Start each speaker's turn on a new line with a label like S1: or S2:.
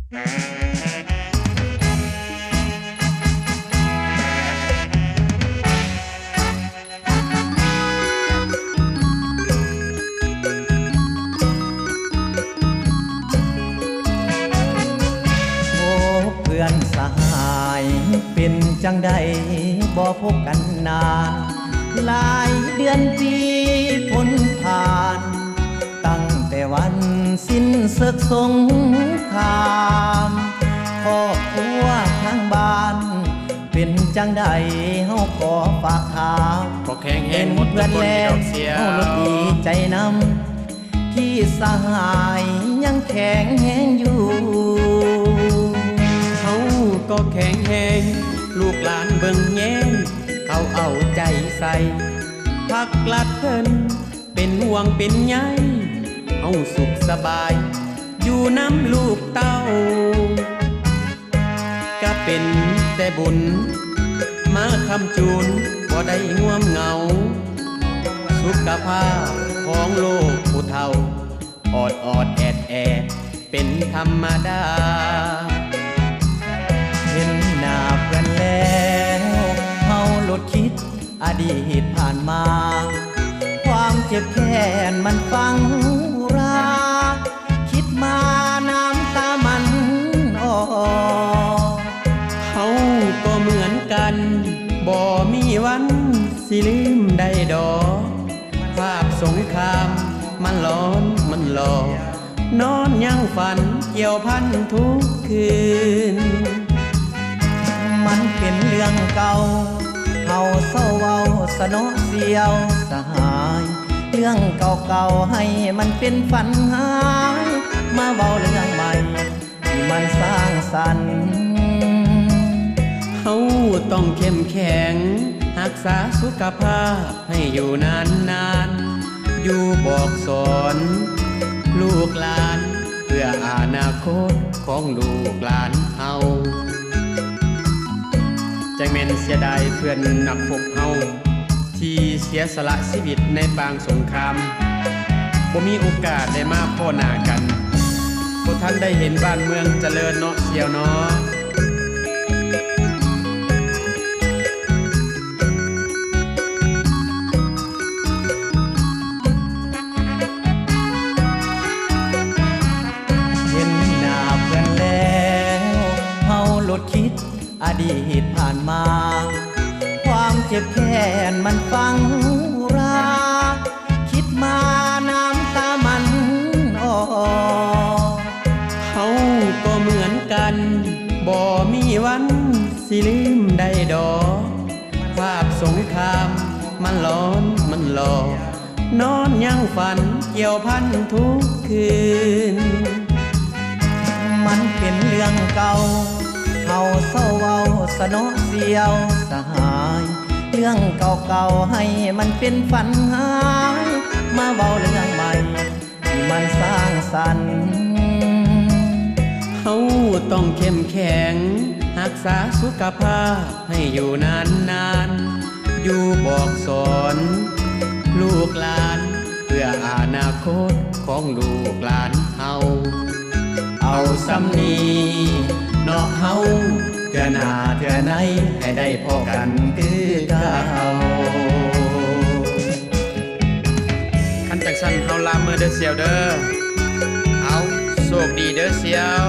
S1: เพื่อนสหายเป็นจังใดบ่พบกันนานหลายเดือนปีพ้นผ่านตั้งแต่วันสิ้นศึกสงครามครอบครัวทางบ้านเป็นจังใดเฮาขอฝากถาม
S2: ก็แข็งแรงหมด
S1: เพื่อนแล้วเฮาลดดีใจนำที่สหายยังแข็งแรงอยู่
S2: ก็แข็งแรงลูกหลานเบิ่งแย้งเขาเอาใจใส่พักลัดเพิ่นเป็นห่วงเป็นใยเอาสุขสบายอยู่น้ำลูกเต้าก็เป็นแต่บุญมาคำจูนบ่ได้ง่วมเหงาสุขภาพของโลกผู้เฒ่าออดแอดเป็นธรรมดา
S1: เห็นหน้าเพื่อนแล้วเฮาลดคิดอดีตผ่านมาความเจ็บแค้นมันฟังราคิดมาน้ำตามันออก
S2: เฮาก็เหมือนกันบ่มีวันสิลืมได้ดอกภาพสงครามมันร้อนมันหลอกนอนยังฝันเกี่ยวพันทุกคืน
S1: มันเป็นเรื่องเก่าเฮาเศร้าเว้าสนอเสียวสหายเรื่องเก่าๆให้มันเป็นฝันหายมาเว้าเรื่องใหม่ที่มันสร้างสรรค์
S2: เฮาต้องเข้มแข็งรักษาสุขภาพให้อยู่นานอยู่บอกสอนลูกหลานเพื่ออนาคตของลูกหลานเฮาจังแม่นเสียดายเพื่อนนักพกเฮาที่เสียสละชีวิตในปางสงครามบ่มีโอกาสได้มาพ้อหน้ากันบ่ทันได้เห็นบ้านเมืองเจริญเนาะเสียวเนาะ
S1: เห็นหน้าเพื่อนแล้วเฮาลดคิดอดีตผ่านมาความเจ็บแค้นมันฟังราคิดมาน้ำตามันออก
S2: เฮาก็เหมือนกันบ่มีวันสิลืมได้ดอกภาพสงครามมันร้อนมันหลอกนอนยังฝันเกี่ยวพันทุกคืน
S1: มันเป็นเรื่องเก่าเฮาเศร้าเว้าสนอเสียวสหายเรื่องเก่าๆให้มันเป็นฝันหายมาเว้าเรื่องใหม่ที่มันสร้างสรรค์
S2: เฮาต้องเข้มแข็งรักษาสุขภาพให้อยู่นานอยู่บอกสอนลูกหลานเพื่ออนาคตของลูกหลานเฮาเอาสำนีเนาะเฮาเทื่อหน้าเทื่อไหนให้ได้พอกันคือเก่าคันจังซั่นเฮาลามื้อเด้อเสี่ยวเด้อเอาโชคดีเด้อเสี่ยว